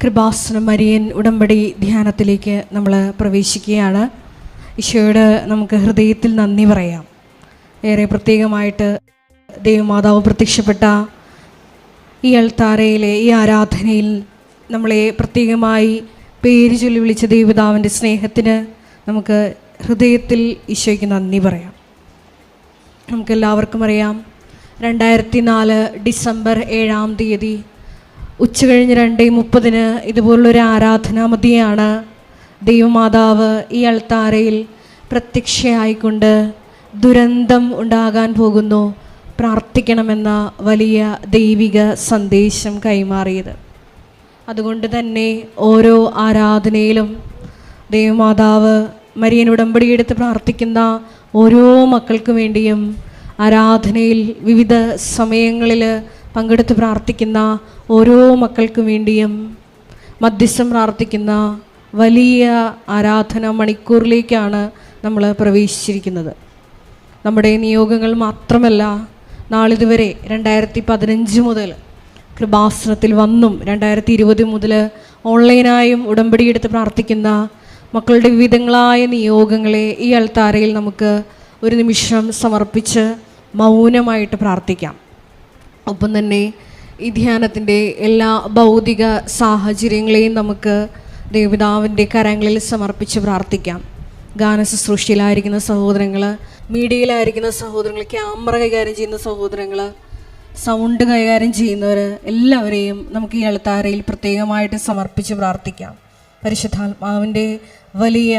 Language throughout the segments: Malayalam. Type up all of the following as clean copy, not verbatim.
കൃപാസന മരിയൻ ഉടമ്പടി ധ്യാനത്തിലേക്ക് നമ്മൾ പ്രവേശിക്കുകയാണ്. ഈശോയോട് നമുക്ക് ഹൃദയത്തിൽ നന്ദി പറയാം. ഏറെ പ്രത്യേകമായിട്ട് ദൈവമാതാവ് പ്രത്യക്ഷപ്പെട്ട ഈ അൾത്താരയിലെ ഈ ആരാധനയിൽ നമ്മളെ പ്രത്യേകമായി പേര് ചൊല്ലി വിളിച്ച ദൈവപിതാവിൻ്റെ സ്നേഹത്തിന് നമുക്ക് ഹൃദയത്തിൽ ഈശോയ്ക്ക് നന്ദി പറയാം. നമുക്കെല്ലാവർക്കും അറിയാം, 2004 ഡിസംബർ 7-ാം തീയതി ഉച്ചകഴിഞ്ഞ് 2:30 ഇതുപോലുള്ളൊരു ആരാധനാമതിയാണ് ദൈവമാതാവ് ഈ അൾത്താരയിൽ പ്രത്യക്ഷയായിക്കൊണ്ട് ദുരന്തം ഉണ്ടാകാൻ പോകുന്നു, പ്രാർത്ഥിക്കണമെന്ന വലിയ ദൈവിക സന്ദേശം കൈമാറിയത്. അതുകൊണ്ട് തന്നെ ഓരോ ആരാധനയിലും ദൈവമാതാവ് മരിയൻ ഉടമ്പടിയെടുത്ത് പ്രാർത്ഥിക്കുന്ന ഓരോ മക്കൾക്ക് വേണ്ടിയും ആരാധനയിൽ വിവിധ സമയങ്ങളിൽ പങ്കെടുത്ത് പ്രാർത്ഥിക്കുന്ന ഓരോ മക്കൾക്ക് വേണ്ടിയും മധ്യസ്ഥം പ്രാർത്ഥിക്കുന്ന വലിയ ആരാധന മണിക്കൂറിലേക്കാണ് നമ്മൾ പ്രവേശിച്ചിരിക്കുന്നത്. നമ്മുടെ നിയോഗങ്ങൾ മാത്രമല്ല, നാളിതുവരെ 2015 മുതൽ കൃപാസനത്തിൽ വന്നും 2020 മുതൽ ഓൺലൈനായും ഉടമ്പടിയെടുത്ത് പ്രാർത്ഥിക്കുന്ന മക്കളുടെ വിവിധങ്ങളായ നിയോഗങ്ങളെ ഈ അൾത്താരയിൽ നമുക്ക് ഒരു നിമിഷം സമർപ്പിച്ച് മൗനമായിട്ട് പ്രാർത്ഥിക്കാം. ഒപ്പം തന്നെ ഈ ധ്യാനത്തിൻ്റെ എല്ലാ ഭൗതിക സാഹചര്യങ്ങളെയും നമുക്ക് ദൈവപിതാവിൻ്റെ കരങ്ങളിൽ സമർപ്പിച്ച് പ്രാർത്ഥിക്കാം. ഗാന ശുശ്രൂഷയിലായിരിക്കുന്ന സഹോദരങ്ങൾ, മീഡിയയിലായിരിക്കുന്ന സഹോദരങ്ങൾ, ക്യാമറ കൈകാര്യം ചെയ്യുന്ന സഹോദരങ്ങൾ, സൗണ്ട് കൈകാര്യം ചെയ്യുന്നവർ, എല്ലാവരെയും നമുക്ക് ഈ അൾത്താരയിൽ പ്രത്യേകമായിട്ട് സമർപ്പിച്ച് പ്രാർത്ഥിക്കാം. പരിശുദ്ധാത്മാവിൻ്റെ വലിയ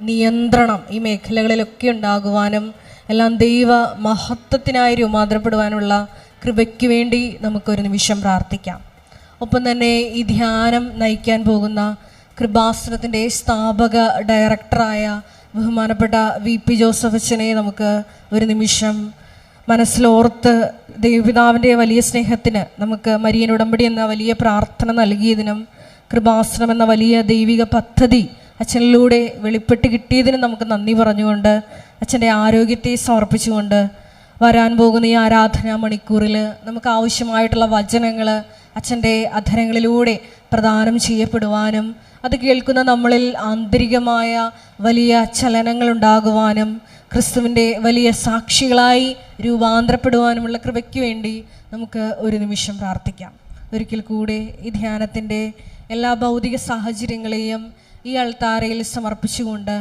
നിയന്ത്രണം ഈ മേഖലകളിലൊക്കെ ഉണ്ടാകുവാനും എല്ലാം ദൈവ മഹത്വത്തിനായി രൂപാന്തരപ്പെടുവാനുള്ള കൃപയ്ക്ക് വേണ്ടി നമുക്കൊരു നിമിഷം പ്രാർത്ഥിക്കാം. ഒപ്പം തന്നെ ഈ ധ്യാനം നയിക്കാൻ പോകുന്ന കൃപാസനത്തിൻ്റെ സ്ഥാപക ഡയറക്ടറായ ബഹുമാനപ്പെട്ട VP ജോസഫ് അച്ഛനെ നമുക്ക് ഒരു നിമിഷം മനസ്സിലോർത്ത് ദൈവപിതാവിൻ്റെ വലിയ സ്നേഹത്തിന് നമുക്ക് മരിയൻ ഉടമ്പടി എന്ന വലിയ പ്രാർത്ഥന നൽകിയതിനും കൃപാസനം എന്ന വലിയ ദൈവിക പദ്ധതി അച്ഛനിലൂടെ വെളിപ്പെട്ട് കിട്ടിയതിനും നമുക്ക് നന്ദി പറഞ്ഞുകൊണ്ട് അച്ഛൻ്റെ ആരോഗ്യത്തെ സമർപ്പിച്ചുകൊണ്ട് വരാൻ പോകുന്ന ഈ ആരാധനാ മണിക്കൂറിൽ നമുക്ക് ആവശ്യമായിട്ടുള്ള വചനങ്ങൾ അച്ഛൻ്റെ അധരങ്ങളിലൂടെ പ്രദാനം ചെയ്യപ്പെടുവാനും അത് കേൾക്കുന്ന നമ്മളിൽ ആന്തരികമായ വലിയ ചലനങ്ങൾ ഉണ്ടാകുവാനും ക്രിസ്തുവിൻ്റെ വലിയ സാക്ഷികളായി രൂപാന്തരപ്പെടുവാനുമുള്ള കൃപയ്ക്ക് വേണ്ടി നമുക്ക് ഒരു നിമിഷം പ്രാർത്ഥിക്കാം. ഒരിക്കൽ കൂടെ ഈ ധ്യാനത്തിൻ്റെ എല്ലാ ഭൗതിക സാഹചര്യങ്ങളെയും ഈ അൾത്താരയിൽ സമർപ്പിച്ചുകൊണ്ട്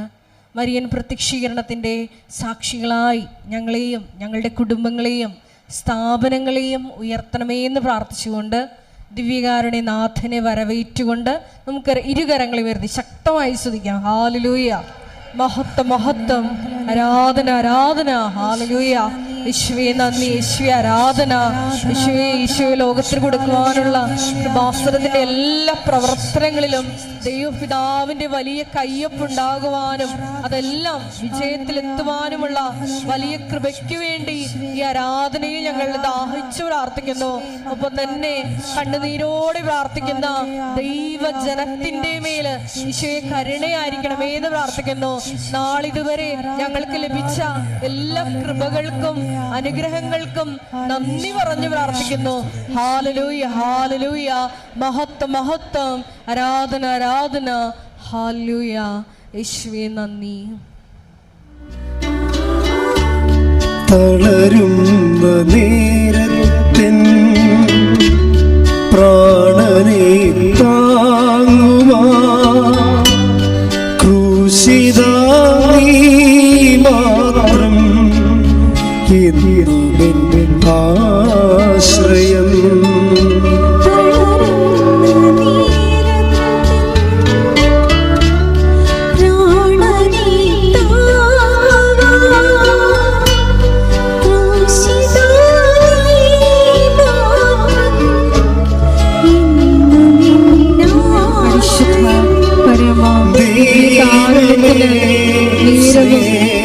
മരിയൻ പ്രത്യക്ഷീകരണത്തിൻ്റെ സാക്ഷികളായി ഞങ്ങളെയും ഞങ്ങളുടെ കുടുംബങ്ങളെയും സ്ഥാപനങ്ങളെയും ഉയർത്തണമേ എന്ന് പ്രാർത്ഥിച്ചുകൊണ്ട് ദിവ്യകാരുണ്യ നാഥനെ വരവേറ്റുകൊണ്ട് നമുക്ക് ഇരുകരങ്ങളെ ഉയർത്തി ശക്തമായി സ്തുതിക്കാം. ഹല്ലേലൂയ, മഹത്വം മഹത്വം, ആരാധന ആരാധന, ഹല്ലേലൂയ. യേശുവേ നന്ദി, യേശുവേ ആരാധന, യേശുവേ ഈശോയെ ലോകത്തിന് കൊടുക്കുവാനുള്ള കൃപാസനത്തിൻ്റെ എല്ലാ പ്രവർത്തനങ്ങളിലും ദൈവപിതാവിൻ്റെ വലിയ കയ്യൊപ്പുണ്ടാകുവാനും അതെല്ലാം വിജയത്തിലെത്തുവാനുമുള്ള വലിയ കൃപയ്ക്ക് വേണ്ടി ഈ ആരാധനയെ ഞങ്ങൾ ദാഹിച്ചു പ്രാർത്ഥിക്കുന്നു. ഒപ്പം തന്നെ കണ്ണുനീരോടെ പ്രാർത്ഥിക്കുന്ന ദൈവജനത്തിൻ്റെ മേൽ ഈശോയെ കരുണയായിരിക്കണമേ എന്ന് പ്രാർത്ഥിക്കുന്നു. നാളിതുവരെ ഞങ്ങൾക്ക് ലഭിച്ച എല്ലാ കൃപകൾക്കും അനുഗ്രഹങ്ങൾക്കും നന്ദി പറഞ്ഞു പ്രാർത്ഥിക്കുന്നു. ഹല്ലേലൂയ ഹല്ലേലൂയ, മഹത്വം മഹത്വം, ആരാധന ആരാധന, ഹല്ലേലൂയ. യേശുവേ നന്ദി. തളരുന്ന നേരത്തിൻ പ്രാണനെ താങ്ങുവാ ക്രൂശിതാ മാത്രം ആശ്രയം.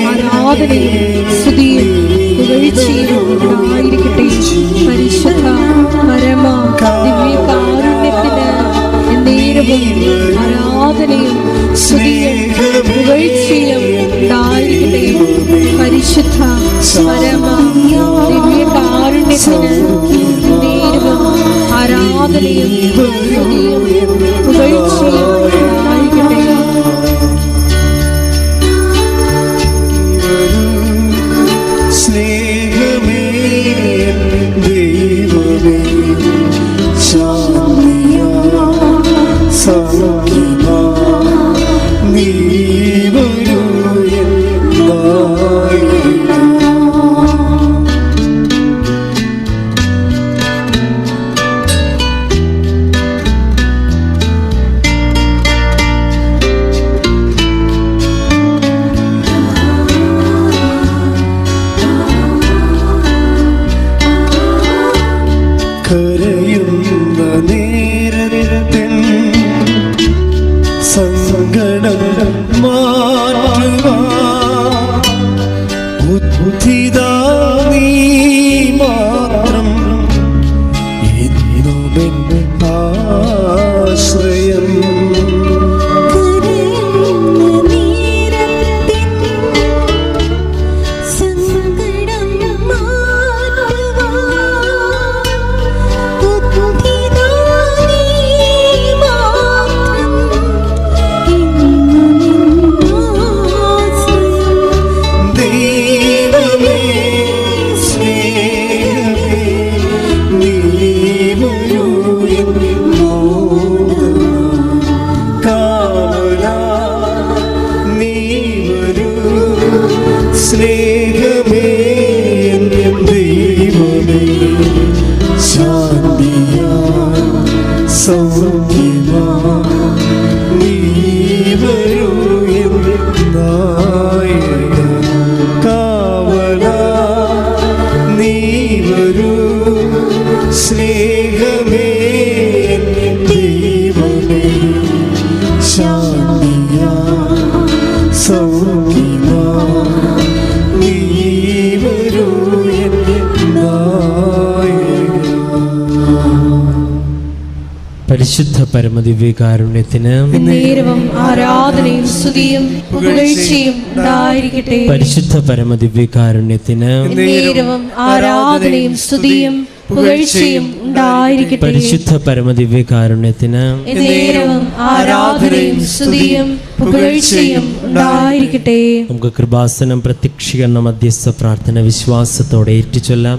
ആരാധനയും സ്തുതിയും പുകഴ്ചയും ഉണ്ടായിരിക്കട്ടെ. പരിശുദ്ധ പരമ ദിവ്യകാരുണ്യത്തിന് എന്നേരവും ആരാധനയും സ്തുതിയും പുകഴ്ചയും ഉണ്ടായിരിക്കട്ടെ. പരിശുദ്ധ പരമ ദിവ്യകാരുണ്യത്തിന് എന്നേരവും ആരാധനയും സ്തുതിയും പുകഴ്ചയും കരയുന്ന നേരത്തിൻ സങ്കടം മാറ്റുവാൻ ഉദ്ധിതാ നീ മാത്രം എന്നുമെന്റെ ആശ്രയം. സ്നേഹമേ ദൈവമേ ശാന്തിയാ സൗഖ്യമാ നീ വരൂ നായക കാവലാ നീ വരൂ സ്നേഹമേ ദൈവമേ ശാന്തിയാ സൗഖ്യമാ പരിശുദ്ധ പരമദിവ്യകാരുണ്യത്തിന് നേരവും ആരാധനയും സ്തുതിയും പുകഴ്ചയും ഉണ്ടായിരിക്കട്ടെ. പരിശുദ്ധ പരമദിവ്യകാരുണ്യത്തിന് നേരവും ആരാധനയും സ്തുതിയും പുകഴ്ചയും ഉണ്ടായിരിക്കട്ടെ. പരിശുദ്ധ പരമദിവ്യകാരുണ്യത്തിന് നേരവും ആരാധനയും സ്തുതിയും പുകഴ്ചയും ഉണ്ടായിരിക്കട്ടെ. നമുക്ക് കൃപാസനം പ്രത്യക്ഷീകരണ മധ്യസ്ഥ പ്രാർത്ഥന വിശ്വാസത്തോടെ ഏറ്റുചൊല്ലാം.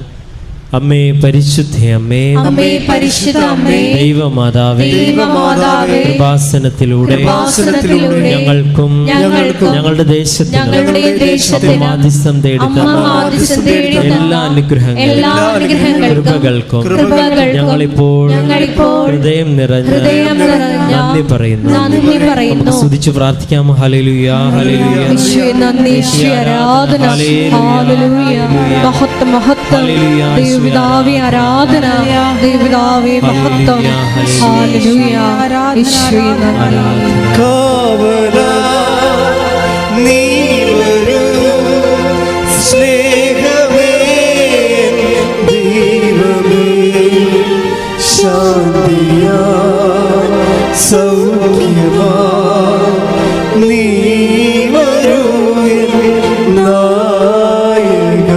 അമ്മേ പരിശുദ്ധ അമ്മേ, അമ്മേ പരിശുദ്ധ അമ്മേ, ദൈവമാതാവേ, ദൈവമാതാവേ, കൃപാസനത്തിലൂടെ ഞങ്ങൾക്കും ഞങ്ങളുടെ ദേശത്തിനും മാധ്യസ്ഥം തേടുന്ന എല്ലാ അനുഗ്രഹങ്ങളും കൃപകൾക്കും ഞങ്ങളിപ്പോൾ ഹൃദയം നിറഞ്ഞ നന്ദി പറയുന്നു. നമുക്ക് സ്തുതിച്ചു പ്രാർത്ഥിക്കാം. ഹല്ലേലൂയ, ഹല്ലേലൂയ, ആരാധന, ഹല്ലേലൂയ, മഹത്വം, മഹത്വം, ദൈവപിതാവേ ആരാധന, ദൈവപിതാവേ മഹത്വം, ഹല്ലേലൂയ, യേശുവേ നന്ദി. കാവലാ നീ വരൂ സ്നേഹമേ ദൈവമേ ശാന്തിയാ സൗഖ്യമാ നീ വരൂ നായക.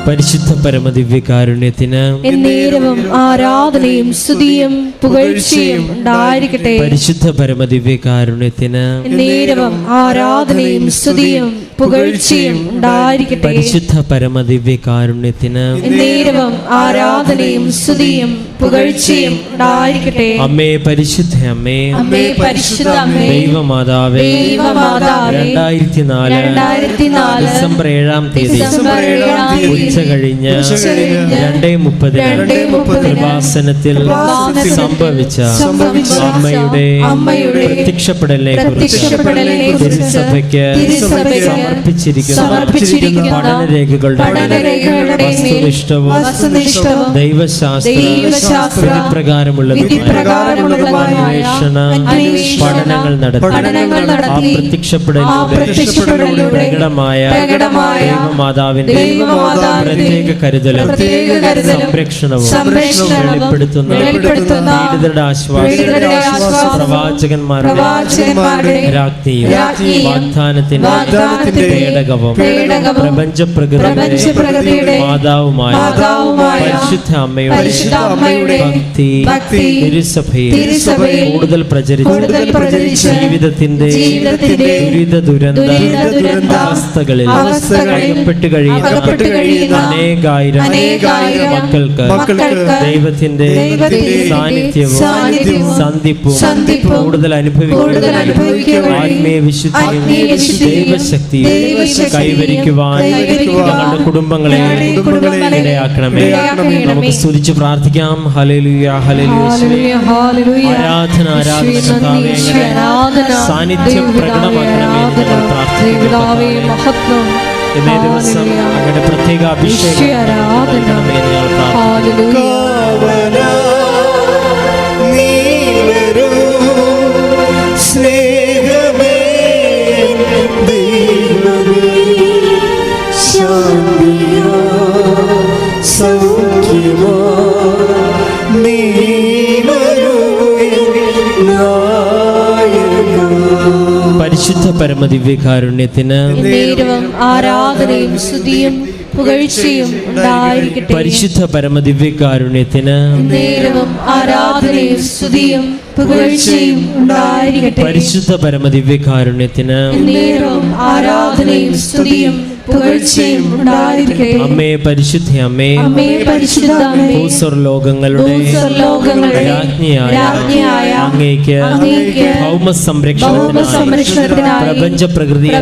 പരിശുദ്ധ പരമദിവ്യകാരുണ്യത്തിന് എന്നേരവും ആരാധനയും സ്തുതിയും പുകഴ്ചയും ഉണ്ടായിരിക്കട്ടെ. പരിശുദ്ധ പരമദിവ്യകാരുണ്യത്തിന് എന്നേരവും ആരാധനയും സ്തുതിയും പുകഴ്ചയും ഉണ്ടായിരിക്കട്ടെ. പരിശുദ്ധ പരമദിവ്യകാരുണ്യത്തിന് എന്നേരവും ആരാധനയും സ്തുതിയും പുകഴ്ചയും ഉണ്ടായിരിക്കട്ടെ. അമ്മേ പരിശുദ്ധ അമ്മേ, അമ്മേ പരിശുദ്ധ അമ്മേ, ദൈവമാതാവേ, ദൈവമാതാവേ, 2004 ഡിസംബർ 7-ാം തീയതി ഉച്ച കഴിഞ്ഞ് 2:30 കൃപാസനത്തിൽ സംഭവിച്ച അമ്മയുടെ പ്രത്യക്ഷപ്പെടലിനെ കുറിച്ച് തിരുസഭയ്ക്ക് സമർപ്പിച്ചിരിക്കുന്ന പഠനരേഖകളുടെ വസ്തുനിഷ്ഠവും ദൈവശാസ്ത്ര പ്രകാരമുള്ളതുമായ പഠനങ്ങൾ നടത്തി ആ പ്രത്യക്ഷപ്പെടലിലൂടെ പ്രകടമായ ദൈവമാതാവിന്റെ പ്രത്യേക കരുതലും സംരക്ഷണവും വെളിപ്പെടുത്തുന്ന പീഡിതരുടെ ആശ്വാസം പ്രവാചകന്മാരുടെ രാജ്ഞിയും വാഗ്ദാനത്തിന്റെ പേടകവും പ്രപഞ്ചപ്രകൃതിയുടെ മാതാവുമായ പരിശുദ്ധ അമ്മയുടെ ഭക്തി തിരുസഭയെ കൂടുതൽ പ്രചരിച്ച് ജീവിതത്തിന്റെ ദുരന്ത അവസ്ഥകളിൽ അകപ്പെട്ട് കഴിയുന്ന അനേകായിരം മക്കൾക്ക് ദൈവത്തിന്റെ സാന്നിധ്യവും സന്ധിപ്പും കൂടുതൽ അനുഭവിക്കുന്ന ആത്മീയ വിശുദ്ധിയും ദൈവശക്തിയും കൈവരിക്കുവാൻ ഞങ്ങളുടെ കുടുംബങ്ങളെ ഇടയാക്കണമേ. നമുക്ക് സ്തുതിച്ച് പ്രാർത്ഥിക്കാം. ഹല്ലേലൂയ, ഹല്ലേലൂയ, ആരാധന, സാന്നിധ്യം പ്രകടമാക്കണമേ എന്ന് ഞങ്ങൾ പ്രാർത്ഥിക്കുന്നു. ഇന്നേ ദിവസം അങ്ങയുടെ പ്രത്യേക അഭിഷേകം ഞങ്ങൾ പ്രാർത്ഥിക്കുന്നു. പരമദിവ്യകാരുണ്യത്തിന് നേരവും ആരാധനയും സ്തുതിയും പുകഴ്ചയും ഉണ്ടായിരിക്കട്ടെ. പരിശുദ്ധ പരമദിവ്യകാരുണ്യത്തിന് നേരവും ആരാധനയും സ്തുതിയും പുകഴ്ചയും ഉണ്ടായിരിക്കട്ടെ. പരിശുദ്ധ പരമദിവ്യകാരുണ്യത്തിന് നേരവും ആരാധനയും സ്തുതിയും പുകഴ്ചയും ഉണ്ടായിരിക്കട്ടെ. അമ്മേ പരിശുദ്ധ അമ്മേ, അമ്മേ പരിശുദ്ധ അമ്മേ, ഭൂസ്വർലോകങ്ങളുടെ രാജ്ഞിയായ അങ്ങേക്ക് ഭൗമ സംരക്ഷണത്തിനായി പ്രപഞ്ച പ്രകൃതിയെ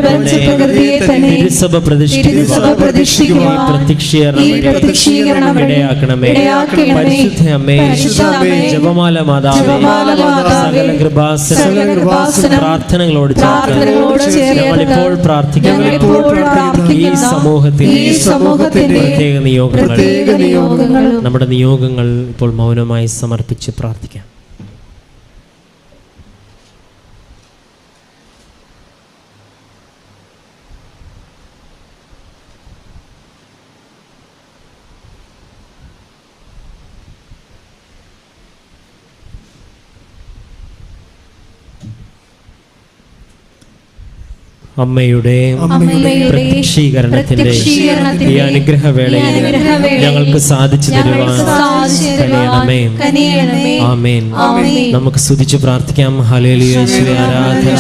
തന്നെ തിരുസഭ പ്രതിഷ്ഠിക്കുവാൻ പ്രത്യക്ഷീകരണം ഇടയാക്കണമേ. പരിശുദ്ധ അമ്മേ, ജപമാല മാതാവേ, സകല കൃപാസന പ്രാർത്ഥനകളോട് ചേർത്ത് ഞങ്ങളിപ്പോൾ പ്രാർത്ഥിക്കുന്ന ഈ സമൂഹത്തിന്റെ പ്രത്യേക നിയോഗങ്ങൾ, നമ്മുടെ നിയോഗങ്ങൾ ഇപ്പോൾ മൗനമായി സമർപ്പിച്ച് പ്രാർത്ഥിക്കാം. അമ്മയുടെ പ്രത്യക്ഷീകരണത്തിന്റെ ഈ അനുഗ്രഹവേളയിൽ ഞങ്ങൾക്ക് സാധിച്ചു തരുവാൻ കഴിയണമേ. ആമേൻ. നമുക്ക് സ്തുതിച്ച് പ്രാർത്ഥിക്കാം. ഹല്ലേലൂയ, യേശുവേ ആരാധന,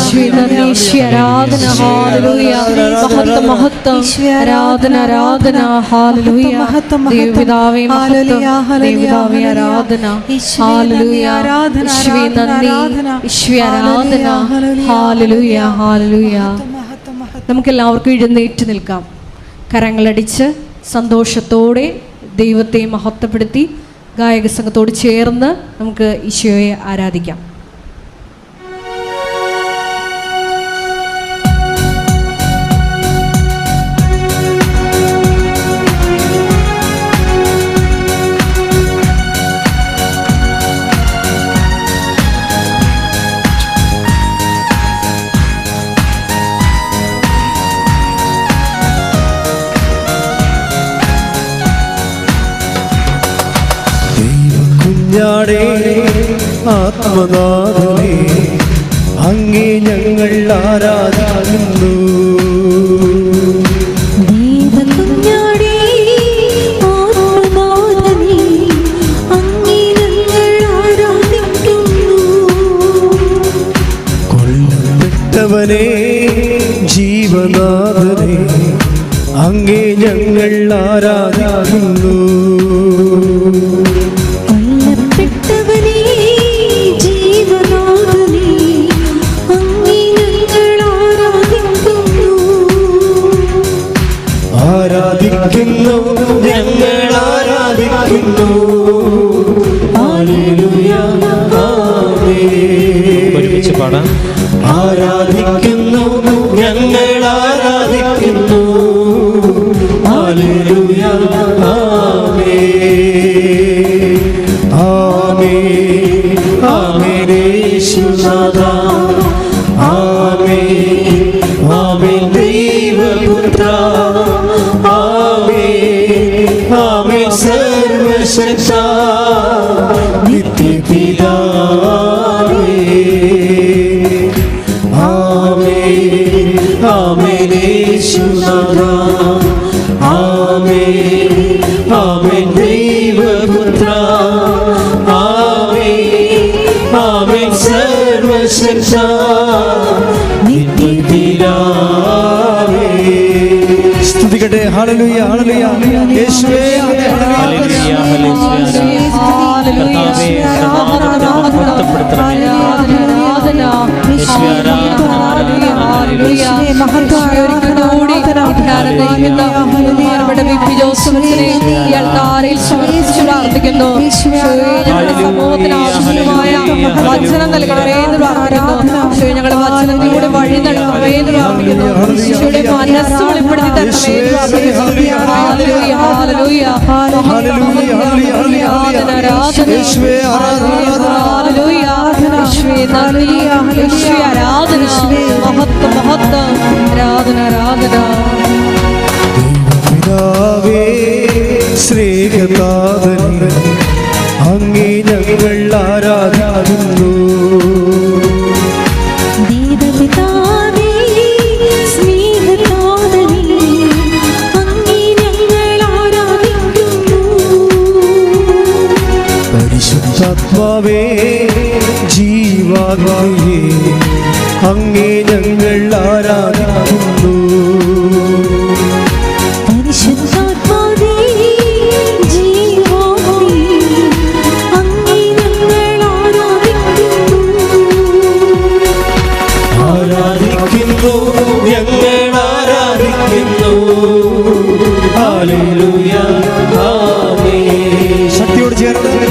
ആരാധന, ഹല്ലേലൂയ, മഹത്വം മഹത്വം, ആരാധന ആരാധന, ഹല്ലേലൂയ, ദൈവപിതാവേ മഹത്വം, ദൈവപിതാവേ ആരാധന, ഹല്ലേലൂയ, യേശുവേ നന്ദി, യേശുവേ ആരാധന, ഹല്ലേലൂയ, ഹല്ലേലൂയ. നമുക്കെല്ലാവർക്കും എഴുന്നേറ്റ് നിൽക്കാം. കരങ്ങളടിച്ച് സന്തോഷത്തോടെ ദൈവത്തെ മഹത്വപ്പെടുത്തി ഗായക സംഘത്തോട് ചേർന്ന് നമുക്ക് ഈശോയെ ആരാധിക്കാം. ആത്മനാഥനെ അങ്ങേ ഞങ്ങൾ ആരാധിക്കുന്നു. കൊല്ലപ്പെട്ടവനെ ജീവനാഥനെ അങ്ങേ ഞങ്ങൾ ആരാധിക്കുന്നു. ആരാധിക്കുന്നു, ഞങ്ങൾ ആരാധിക്കുന്നു. ഹല്ലേലൂയ, ആമേൻ. ഒരുമിച്ച് പാടാം. ആരാധിക്കുന്നു, ഞങ്ങൾ ആരാധിക്കുന്നു. ഹല്ലേലൂയ, ആമേൻ. ആമേൻ, ആമേൻ യേശുനാഥാ. ആമേൻ, ആമേൻ ദൈവപുത്ര. ആമേൻ സർവശക്ത നിത്യപിതാവേ. ആമേൻ, ആമേൻ യേശുനാഥാ. ആമേൻ, ആമേൻ ദൈവപുത്ര. ആമേൻ, ആമേൻ സർവശക്ത നിത്യപിതാവേ. സ്തുതിക്കട്ടെ. ഹല്ലേലൂയ, ഹല്ലേലൂയ, യേശുവേ ഹല്ലേലൂയ, സമൂഹത്തിന് ആവശ്യമായ വചനം നൽകണമേ എന്ന് പ്രാർത്ഥിക്കുന്നു. ഞങ്ങളുടെ വചനത്തിലൂടെ വഴി നടക്കണമേ എന്ന് പ്രാർത്ഥിക്കുന്നു. ഈശോയുടെ മനസ്സ് വെളിപ്പെടുത്തി തരണമേ എന്ന് പ്രാർത്ഥിക്കുന്നു. ഹല്ലേലൂയ, ഹല്ലേലൂയ, ഹല്ലേലൂയ, ആരാധന, മഹത്വം മഹത്വം, ആരാധന ആരാധന. പിതാവേ സ്നേഹനാഥനെ അങ്ങേ ഞങ്ങൾ ആരാധിക്കുന്നു. ദൈവപിതാവേ പരിശുദ്ധാത്മാവേ ജീവാഗ്നിയേ അങ്ങേ ഞങ്ങൾ ആരാധിക്കുന്നു. പരിശുദ്ധാത്മാവേ ജീവാഗ്നിയേ അങ്ങേ ഞങ്ങൾ ആരാധിക്കുന്നു, ഞങ്ങൾ ആരാധിക്കുന്നു. ഹല്ലേലൂയ, ആമേൻ. ശക്തിയോട് ചേർന്ന്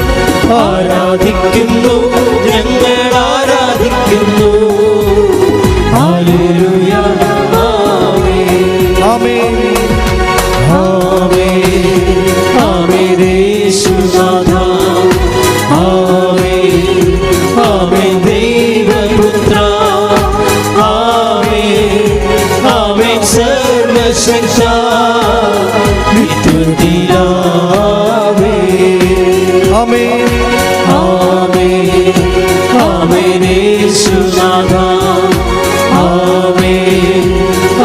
ആരാധിക്കുന്നു, ഞങ്ങൾ ആരാധിക്കുന്നു. ഹല്ലേലൂയ, ആമേൻ. ആമേൻ. ആമേൻ, ആമേൻ. യേശുനാഥ, ആമേൻ, ആമേൻ. ദൈവപുത്ര, ആമേൻ, ആമേൻ. സർവശക്ത നിത്യപിതാവേ, ആമേൻ. ആമേൻ, ആമേൻ. യേശുനാഥ, ആമേൻ,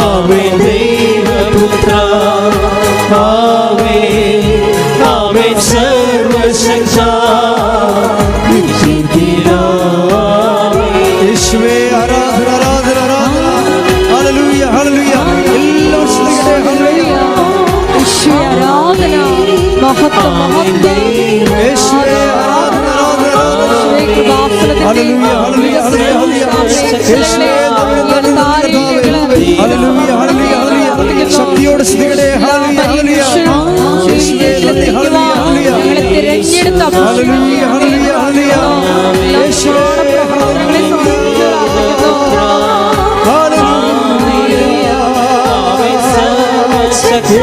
ആമേൻ. ദൈവപുത്ര, ആമേൻ, ആമേൻ. സർവശക്ത നിത്യപിതാവേ. യേശുവേ ആരാധന ആരാധന ആരാധന. ഹല്ലേലൂയ ഹല്ലേലൂയ. എല്ലാവരും സ്തുതിക്കട്ടെ. ഹല്ലേലൂയ. യേശുവേ ആരാധന, മഹത്വം മഹത്വം. യേശുവേ ആരാധന ആരാധന ആരാധന. യേശുവേ കൃപാസനത്തിന്റെ ഹല്ലേലൂയ ഹല്ലേലൂയ ഹല്ലേലൂയ. യേശുവേ ഹല്ലേലൂയ ഹല്ലേലൂയ ഹല്ലേലൂയ. ശക്തിയോട് സ്തുതിക്കട്ടെ. ഹല്ലേലൂയ ഹല്ലേലൂയ. യേശുവേ നന്ദി. ഹല്ലേലൂയ ഹല്ലേലൂയ. ഞങ്ങളെ തിരഞ്ഞെടുത്ത ഹല്ലേലൂയ ഹല്ലേലൂയ ഹല്ലേലൂയ. യേശുവേ പ്രവർത്തനങ്ങളെ സമർപ്പിച്ച് പ്രാർത്ഥിക്കുന്നു. ഹല്ലേലൂയ.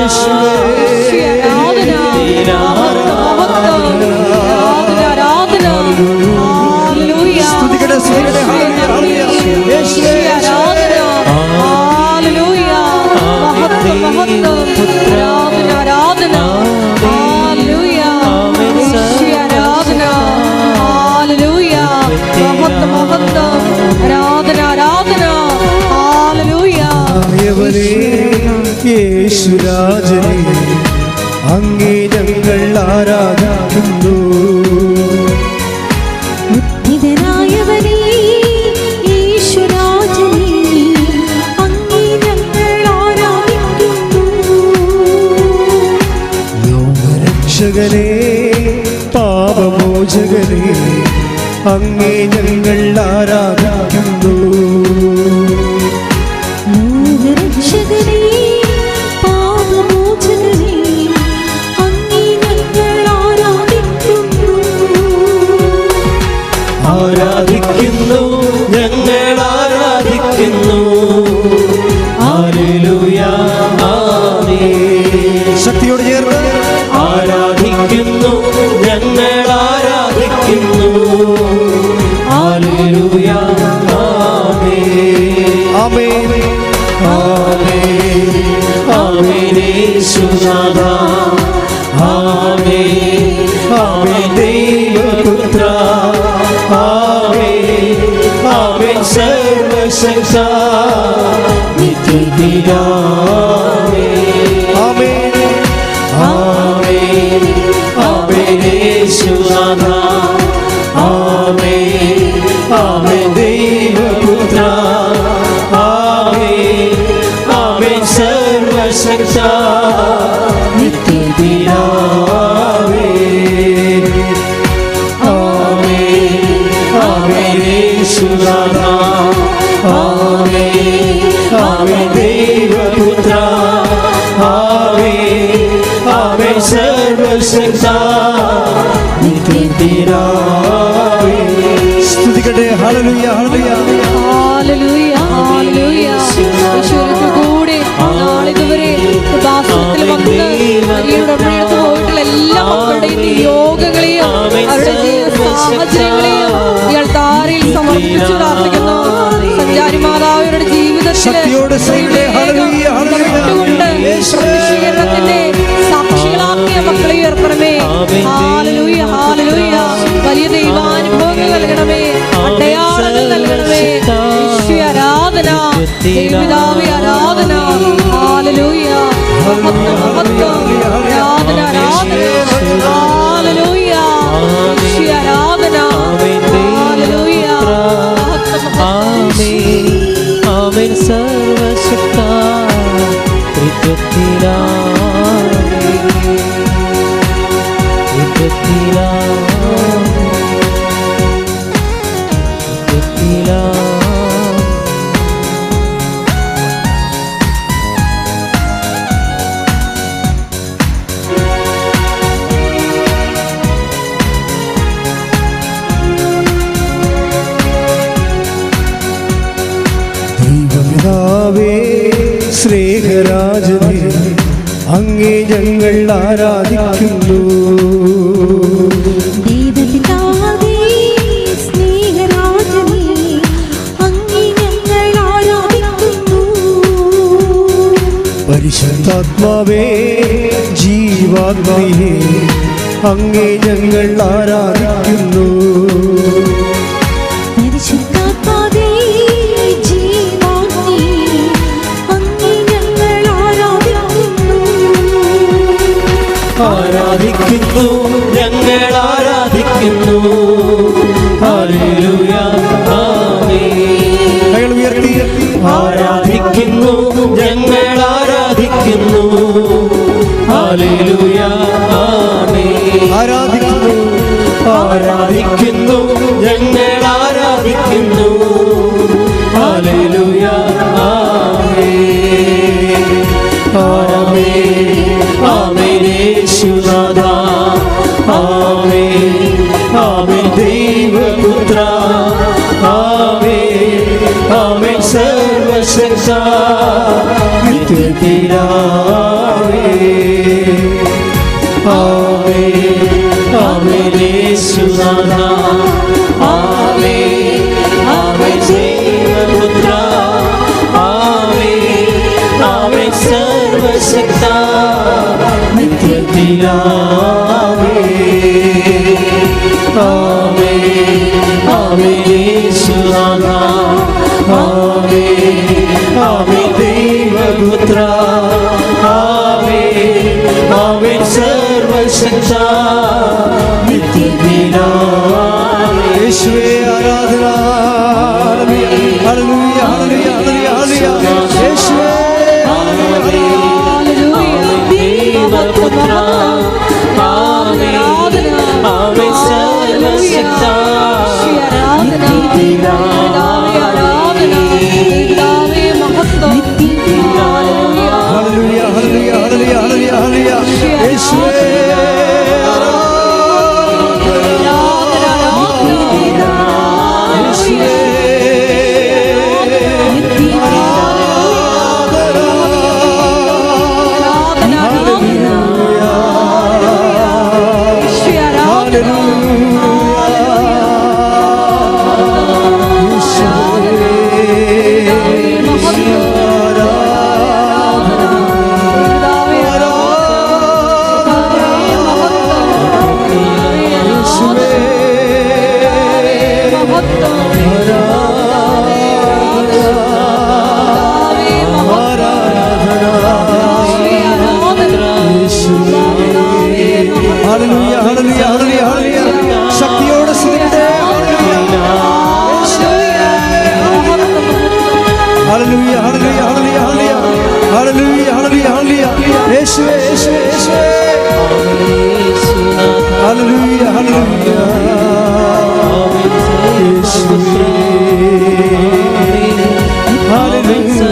യേശുവേ ആരാധന, മഹത്വം മഹത്വം. ആരാധന ആരാധന. ഹല്ലേലൂയ. സ്തുതിക്കട്ടെ സ്തുതിക്കട്ടെ. ഹല്ലേലൂയ ഹല്ലേലൂയ. യേശുവേ ആരാധന, ഹല്ലേലൂയ. മഹത്വം മഹത്വം. ആരാധന ആരാധന. ഹല്ലേലൂയ. യേശുവേ ആരാധന, ഹല്ലേലൂയ. മഹത്വം മഹത്വം. ആരാധന ആരാധന. ഹല്ലേലൂയ. ആയവനേ യേശുരാജനേ അങ്ങേ ഞങ്ങൾ ആരാധിക്കുന്നു. ഉദ്ധിതനായവനേ യേശുരാജനേ അങ്ങേ ഞങ്ങൾ ആരാധിക്കുന്നു. ലോകരക്ഷകനേ പാപമോചകനേ അങ്ങേ ഞങ്ങൾ ആരാധിക്കുന്നു. ലോകരക്ഷകനേ പാപമോചകനേ അങ്ങേ ഞങ്ങൾ ആരാധിക്കുന്നു. ആരാധിക്കുന്നു, ഞങ്ങൾ ആരാധിക്കുന്നു. ഹല്ലേലൂയ, ആമേൻ. ശക്തിയോട് ചേർന്ന് ആരാധിക്കുന്നു, ഞങ്ങൾ ആരാധിക്കുന്നു. ഹല്ലേലൂയ, ആമേൻ. ആമേൻ. ആമേൻ, ആമേൻ. യേശുനാഥ, ആമേൻ, ആമേൻ. ദൈവപുത്ര, ആമേൻ, ആമേൻ. സർവശക്ത നിത്യപിതാവേ, ആമേൻ. ആമേൻ, ആമേൻ. യേശുനാഥ, ആമേൻ, ആമേൻ. ദൈവപുത്ര, ആമേൻ, ആമേൻ. സർവശക്ത നിത്യപിതാവേ, ആമേൻ, ആമേൻ. യേശുനാഥ, ആമേൻ, ആമേൻ. ദൈവപുത്ര, ആമേൻ, ആമേൻ. സർവശക്ത നിത്യപിതാവേ. സ്തുതിക്കട്ടെ. ഹല്ലേലൂയ ഹല്ലേലൂയ. ഹല്ലേലൂയ, ഹല്ലേലൂയ. യേശുവിനോട് കൂടെ നാളിതുവരെ കൃപാസനത്തിൽ വന്ന് വലിയുടെ ഉടമയെടുത്ത് പോയിട്ടുള്ള എല്ലാ മക്കളുടെയും നിയോഗങ്ങളെയും അവരുടെ ജീവിത സാഹചര്യങ്ങളെയും ഇയാൾ താരയിൽ സമർപ്പിച്ച് പ്രാർത്ഥിക്കുന്നു. സഞ്ചാരി മാതാവിയുടെ ജീവിതത്തിൽ ശക്തിയോട് സ്തുതിക്കട്ടെ. ഹല്ലേലൂയ ഹല്ലേലൂയ. പ്രതിഷീകരണത്തിന്റെ സാക്ഷികളാക്കിയ മക്കളെ ഉയർത്തണമേ. Hallelujah, hallelujah. വലിയ ദൈവാനുഭവങ്ങൾ നൽകണമേ, അടയാളങ്ങൾ നൽകണമേ. യേശുവേ ആരാധന, ദൈവപിതാവേ ആരാധന. ഹല്ലേലൂയ, മഹത്വം മഹത്വം. ആരാധന ആരാധന. ഹല്ലേലൂയ. യേശുവേ ആരാധന. ദൈവപിതാവേ സ്നേഹരാജനേ, അങ്ങേ ഞങ്ങൾ ആരാധിക്കുന്നു. ദൈവപിതാവേ സ്നേഹരാജനേ, അങ്ങേ ഞങ്ങൾ ആരാധിക്കുന്നു. പരിശുദ്ധാത്മാവേ ജീവാത്മയേ, അങ്ങേ ഞങ്ങൾ ആരാധിക്കുന്നു. പരിശുദ്ധാത്മാവേ ജീവാത്മയേ, അങ്ങേ ഞങ്ങൾ ആരാധിക്കുന്നു. ആരാധിക്കുന്നു, ഞങ്ങൾ ആരാധിക്കുന്നു. ഹല്ലേലൂയ, ആമേൻ. കൈകൾ ഉയർത്തി ആരാധിക്കുന്നു, ഞങ്ങൾ ആരാധിക്കുന്നു. ഹല്ലേലൂയ, ആമേൻ. ആരാധിക്കുന്നു, ആരാധിക്കുന്നു, ഞങ്ങൾ ആരാധിക്കുന്നു. ഹല്ലേലൂയ, ആമേൻ. ആമേൻ, ആമേൻ യേശുനാഥാ. ആമേൻ, ആമേൻ ദൈവപുത്ര. ആമേൻ, ആമേൻ സർവശക്ത നിത്യപിതാവേ. ആമേൻ, ആമേൻ യേശുനാഥാ. ആമേൻ, ആമേൻ ദൈവപുത്ര. ആമേൻ, ആമേൻ സർവശക്ത നിത്യപിതാവേ. ആമേൻ, ആമേൻ യേശുനാഥാ. ആമേൻ, ആമേൻ ദൈവപുത്ര. ആമേൻ, ആമേൻ സർവശക്ത നിത്യപിതാവേ. യേശുവേ ആരാധന. ഹല്ലേലൂയ, ഹല്ലേലൂയ, ഹല്ലേലൂയ, ഹല്ലേലൂയ. യേശുവേ ദൈവപുത്ര. ആമേൻ, ആമേൻ സർവശക്ത ഹല്ലേലൂയ, ഹല്ലേലൂയ, ഹല്ലേലൂയ, ഹല്ലേലൂയ, ഹല്ലേലൂയ. യേശുവേ ഹല്ലേലൂയ, ഹല്ലേലൂയ, ഹല്ലേലൂയ, ഹല്ലേലൂയ. ശക്തിയോടെ സ്തുതിക്കട്ടെ. ഹല്ലേലൂയ, ഹല്ലേലൂയ, ഹല്ലേലൂയ, ഹല്ലേലൂയ. ഹല്ലേലൂയ, ഹല്ലേലൂയ, ഹല്ലേലൂയ. യേശുവേ, യേശുവേ, യേശുവേ. ഹല്ലേലൂയ, ഹല്ലേലൂയ. യേശുവേ. ഹല്ലേലൂയ.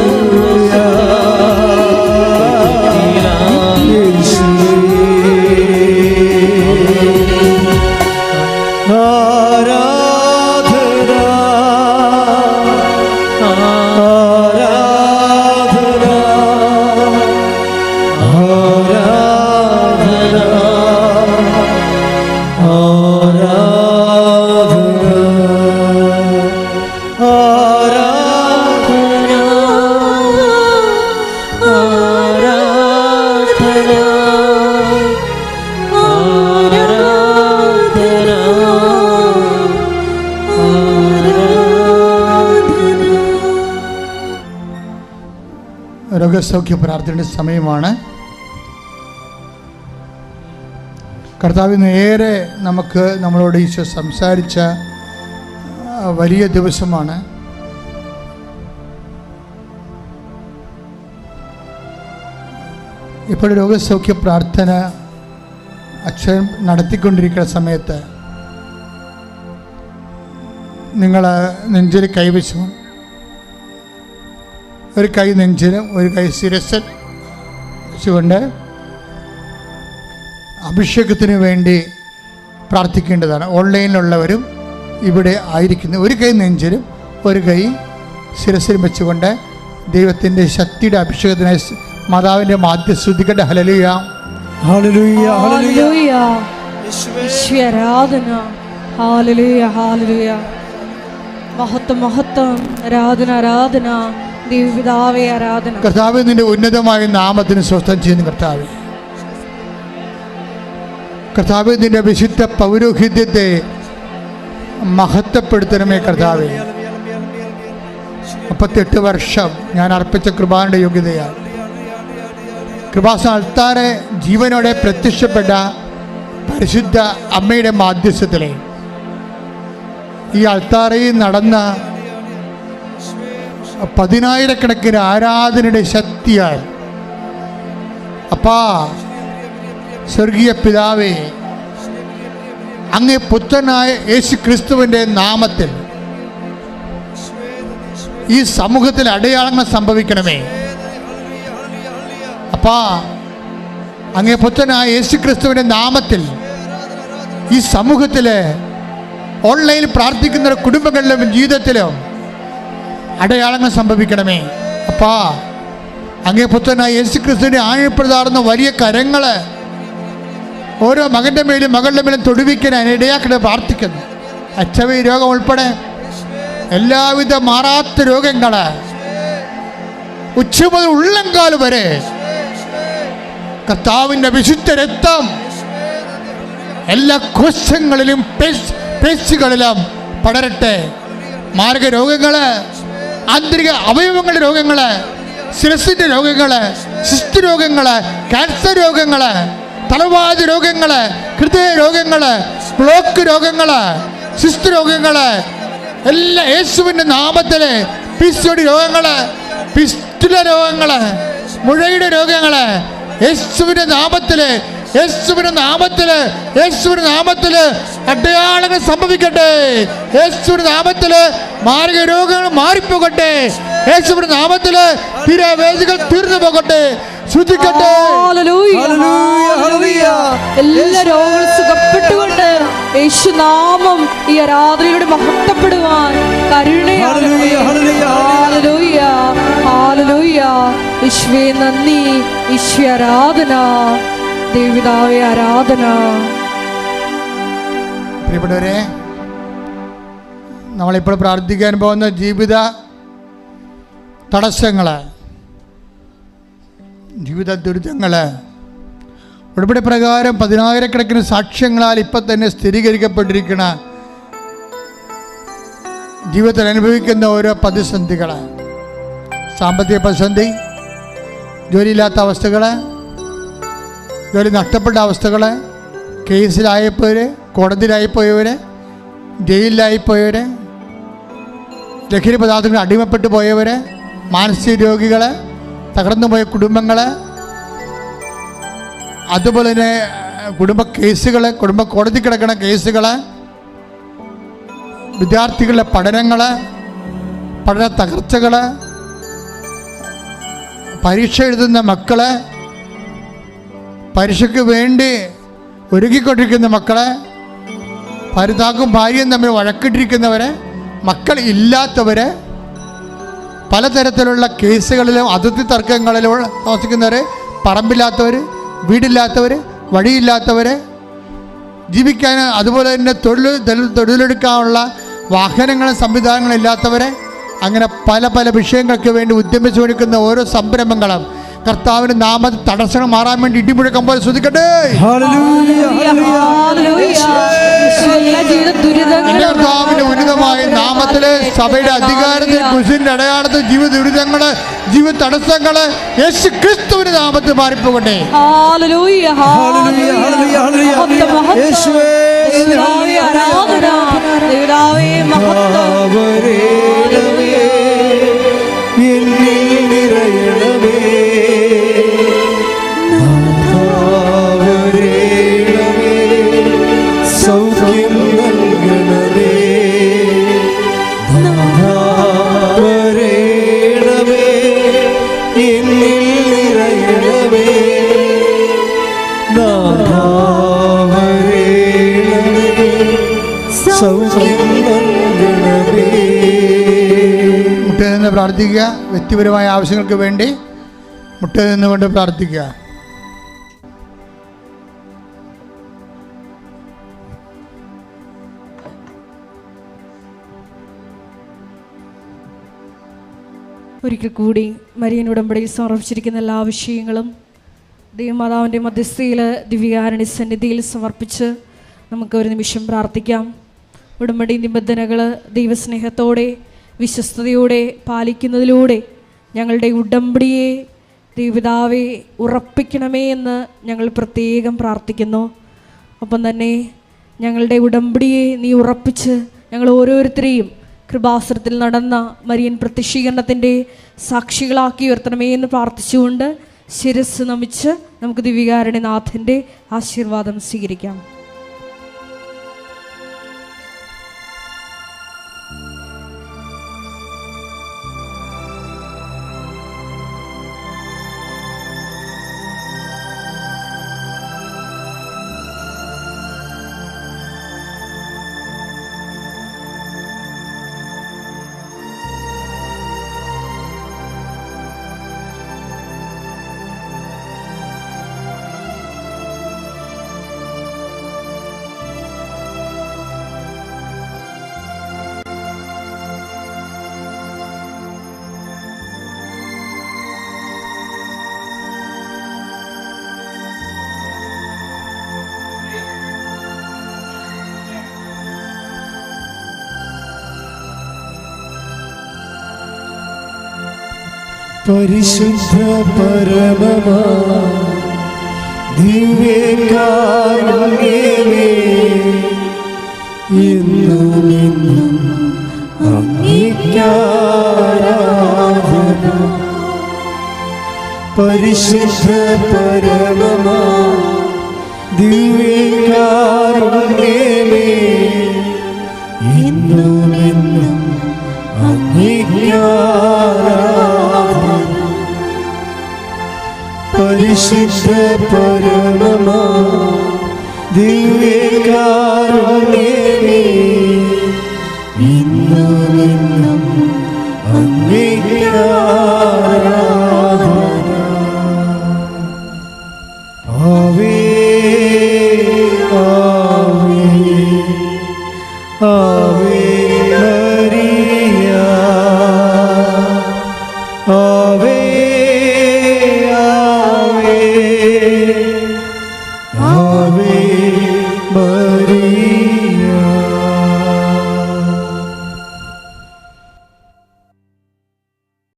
രോഗസൗഖ്യ പ്രാർത്ഥനയുടെ സമയമാണ്. കർത്താവിന് ഏറെ നമ്മളോട് ഈശോ സംസാരിച്ച വലിയ ദിവസമാണ്. ഇപ്പോൾ രോഗസൗഖ്യ പ്രാർത്ഥന അച്ഛൻ നടത്തിക്കൊണ്ടിരിക്കുന്ന സമയത്ത് നിങ്ങൾ നെഞ്ചിൽ കൈവച്ചു, ഒരു കൈ നെഞ്ചിലും ഒരു കൈ ശിരസിൽ വെച്ചുകൊണ്ട് അഭിഷേകത്തിന് വേണ്ടി പ്രാർത്ഥിക്കേണ്ടതാണ്. ഓൺലൈനിലുള്ളവരും ഇവിടെ ആയിരിക്കുന്നു, ഒരു കൈ നെഞ്ചിലും ഒരു കൈ ശിരസിലും വെച്ചുകൊണ്ട് ദൈവത്തിൻ്റെ ശക്തിയുടെ അഭിഷേകത്തിനായി മാതാവിൻ്റെ മാധ്യശ്രുതിക്കട്ടെ. ഹല്ലേലൂയ, ഹല്ലേലൂയ, ഹല്ലേലൂയ. യേശുവേ ആരാധന. ഹല്ലേലൂയ, ഹല്ലേലൂയ. മഹത്വം, മഹത്വം. ആരാധന, ആരാധന. ദൈവപിതാവേ ആരാധന. കർത്താവേ, നിന്റെ ഉന്നതമായ നാമത്തിന് സ്വസ്ഥം ചെയ്യുന്നു. കർത്താവേ, നിന്റെ വിശുദ്ധ പൗരോഹിത്യത്തെ മഹത്വപ്പെടുത്തണമേ. കർത്താവേ, 38 വർഷം ഞാൻ അർപ്പിച്ച കൃപാന്റെ യോഗ്യതയാൽ കൃപാസന അൾത്താരെ ജീവനോടെ പ്രത്യക്ഷപ്പെട്ട പരിശുദ്ധ അമ്മയുടെ മാധ്യസ്ഥത്തിലെ ഈ അൾത്താരയിൽ നടന്ന 10,000-കണക്കിന് ആരാധനയുടെ ശക്തിയാൽ അപ്പാ, സ്വർഗീയ പിതാവേ, അങ്ങേ പുത്രനായ യേശു ക്രിസ്തുവിൻ്റെ നാമത്തിൽ ഈ സമൂഹത്തിൽ അടയാളങ്ങൾ സംഭവിക്കണമേ. അപ്പാ, അങ്ങേ പുത്രനായ യേശു ക്രിസ്തുവിൻ്റെ നാമത്തിൽ ഈ സമൂഹത്തിലെ ഓൺലൈനിൽ പ്രാർത്ഥിക്കുന്ന കുടുംബങ്ങളിലും ജീവിതത്തിലും അടയാളങ്ങൾ സംഭവിക്കണമേ. അപ്പാ, അങ്ങേ പുത്രനായ യേശു ക്രിസ്തുവിൻ്റെ ആഴപ്പെടുത്താറുന്ന വലിയ കരങ്ങൾ ഓരോ മകൻ്റെ മേലും മകളുടെ മേലും തൊടുവിക്കാൻ ഇടയാക്കണ പ്രാർത്ഥിക്കുന്നു. HIV രോഗം ഉൾപ്പെടെ എല്ലാവിധ മാറാത്ത രോഗങ്ങൾ ഉച്ച മുതൽ ഉള്ളങ്കാൽ വരെ കർത്താവിൻ്റെ വിശുദ്ധ രക്തം എല്ലാ കോശങ്ങളിലും പേശികളിലും പടരട്ടെ. മാരക രോഗങ്ങൾ, ആന്തരിക അവയവങ്ങളുടെ രോഗങ്ങൾ, ശിരസിൻ്റെ രോഗങ്ങൾ, സിസ്റ്റ് രോഗങ്ങൾ, ക്യാൻസർ രോഗങ്ങൾ, തലവാദ രോഗങ്ങൾ, ഹൃദയ രോഗങ്ങൾ, ബ്ലോക്ക് രോഗങ്ങൾ, സിസ്റ്റ് രോഗങ്ങൾ എല്ലാ യേശുവിൻ്റെ നാമത്തിൽ, പിസ്റ്റുടി രോഗങ്ങൾ, പിസ്റ്റുല രോഗങ്ങൾ, മുഴയുടെ രോഗങ്ങൾ യേശുവിൻ്റെ നാമത്തിൽ, യേശുവിൻ്റെ നാമത്തിൽ, യേശുവിൻ്റെ നാമത്തിൽ അടയാളങ്ങൾ സംഭവിക്കട്ടെ. യേശുവിൻ്റെ നാമത്തിൽ മാരക രോഗങ്ങൾ മാറിപ്പോകട്ടെ. യേശുവിൻ്റെ നാമത്തിൽ തീരാവേദികൾ തീർന്നു പോകട്ടെ. ശ്രദ്ധിക്കട്ടെ. എല്ലാ രോഗങ്ങളും സുഖപ്പെട്ടുകൊണ്ട് യേശുനാമം ഈ ആരാധനയോട് മഹത്വപ്പെടുവാൻ കരുണയാകട്ടെ. ഹല്ലേലൂയ, ഹല്ലേലൂയ. യേശുവേ നന്ദി, യേശുവേ ആരാധന, ദൈവപിതാവേ ആരാധന. പ്രിയപ്പെട്ടവരെ, നമ്മളിപ്പോൾ പ്രാർത്ഥിക്കാൻ പോകുന്ന ജീവിത തടസ്സങ്ങൾ, ജീവിത ദുരിതങ്ങൾ ഉടമ്പടി പ്രകാരം 10,000-കണക്കിന് സാക്ഷ്യങ്ങളാൽ ഇപ്പം തന്നെ സ്ഥിരീകരിക്കപ്പെട്ടിരിക്കുന്ന ജീവിതത്തിൽ അനുഭവിക്കുന്ന ഓരോ പ്രതിസന്ധികൾ, സാമ്പത്തിക പ്രതിസന്ധി, ജോലിയില്ലാത്ത അവസ്ഥകൾ, ജോലി നഷ്ടപ്പെട്ട അവസ്ഥകൾ, കേസിലായിപ്പോയവർ, കോടതിയിലായിപ്പോയവർ, ജയിലിലായിപ്പോയവർ, ലഹരി പദാർത്ഥങ്ങൾ അടിമപ്പെട്ടു പോയവർ, മാനസിക രോഗികൾ, തകർന്നുപോയ കുടുംബങ്ങൾ, അതുപോലെ തന്നെ കുടുംബ കേസുകൾ, കുടുംബ കോടതി കിടക്കുന്ന കേസുകൾ, വിദ്യാർത്ഥികളുടെ പഠനങ്ങൾ, പഠന തകർച്ചകൾ, പരീക്ഷ എഴുതുന്ന മക്കൾ, പരീക്ഷയ്ക്ക് വേണ്ടി ഒരുക്കിക്കൊണ്ടിരിക്കുന്ന മക്കൾ, ഭർത്താവും ഭാര്യയും തമ്മിൽ വഴക്കിട്ടിരിക്കുന്നവർ, മക്കൾ ഇല്ലാത്തവർ, പലതരത്തിലുള്ള കേസുകളിലും അതിർത്തി തർക്കങ്ങളിലും താമസിക്കുന്നവർ, പറമ്പില്ലാത്തവർ, വീടില്ലാത്തവർ, വഴിയില്ലാത്തവർ, ജീവിക്കാൻ അതുപോലെ തന്നെ തൊഴിലെടുക്കാനുള്ള വാഹനങ്ങളും സംവിധാനങ്ങളും ഇല്ലാത്തവർ, അങ്ങനെ പല പല വിഷയങ്ങൾക്ക് വേണ്ടി ഉദ്യമിച്ചു കൊടുക്കുന്ന ഓരോ സംരംഭങ്ങളും കർത്താവിന്റെ നാമത്തിൽ തടസ്സങ്ങൾ മാറാൻ വേണ്ടി ഇടിമുഴക്കം പോലെ ശ്രദ്ധിക്കട്ടെ. കർത്താവിന്റെ ഉന്നതമായ നാമത്തില് സഭയുടെ അധികാരത്തിൽ കുരിശിന്റെ അടയാളത്തിൽ ജീവിത ദുരിതങ്ങള്, ജീവിത തടസ്സങ്ങള് യേശു ക്രിസ്തുവിന്റെ നാമത്തിൽ മാറിപ്പോകട്ടെ. സൗഖ്യം നൽകണമേ. നാഥാ വരേണമേ, എന്നിൽ നിറയണമേ. നാഥാ വരേണമേ, സൗഖ്യം നൽകണമേ. മുട്ടയിൽ നിന്ന് പ്രാർത്ഥിക്കുക. വ്യക്തിപരമായ ആവശ്യങ്ങൾക്ക് വേണ്ടി മുട്ടയിൽ നിന്നുകൊണ്ട് പ്രാർത്ഥിക്കുക. ഒരിക്കൽ കൂടി മരിയൻ ഉടമ്പടിയിൽ സമർപ്പിച്ചിരിക്കുന്ന എല്ലാ വിഷയങ്ങളും ദൈവമാതാവിൻ്റെ മധ്യസ്ഥയിൽ ദിവ്യകാരുണ്യ സന്നിധിയിൽ സമർപ്പിച്ച് നമുക്ക് ഒരു നിമിഷം പ്രാർത്ഥിക്കാം. ഉടമ്പടി നിബന്ധനകൾ ദൈവസ്നേഹത്തോടെ വിശ്വസ്തയോടെ പാലിക്കുന്നതിലൂടെ ഞങ്ങളുടെ ഉടമ്പടിയെ ദൈവപിതാവെ ഉറപ്പിക്കണമേ എന്ന് ഞങ്ങൾ പ്രത്യേകം പ്രാർത്ഥിക്കുന്നു. ഒപ്പം തന്നെ ഞങ്ങളുടെ ഉടമ്പടിയെ നീ ഉറപ്പിച്ച് ഞങ്ങൾ ഓരോരുത്തരെയും കൃപാസനത്തിൽ നടന്ന മരിയൻ പ്രത്യക്ഷീകരണത്തിൻ്റെ സാക്ഷികളാക്കി ഉയർത്തണമേ എന്ന് പ്രാർത്ഥിച്ചുകൊണ്ട് ശിരസ് നമിച്ച് നമുക്ക് ദിവ്യകാരുണ്യനാഥൻ്റെ ആശീർവാദം സ്വീകരിക്കാം. പരിശുദ്ധ പരമമാ ദിവ്യകാരുണ്യമേ, എന്നും എന്നും അങ്ങേക്കാരാധന. പരിശുദ്ധ പരമമാ ദിവ്യകാരുണ്യമേ, എന്നും എന്നും അങ്ങേക്കാരാധന. പരിശുദ്ധ പരമമാ ദിവ്യകാരുണ്യമേ, എന്നും എന്നും അങ്ങേക്കാരാധന.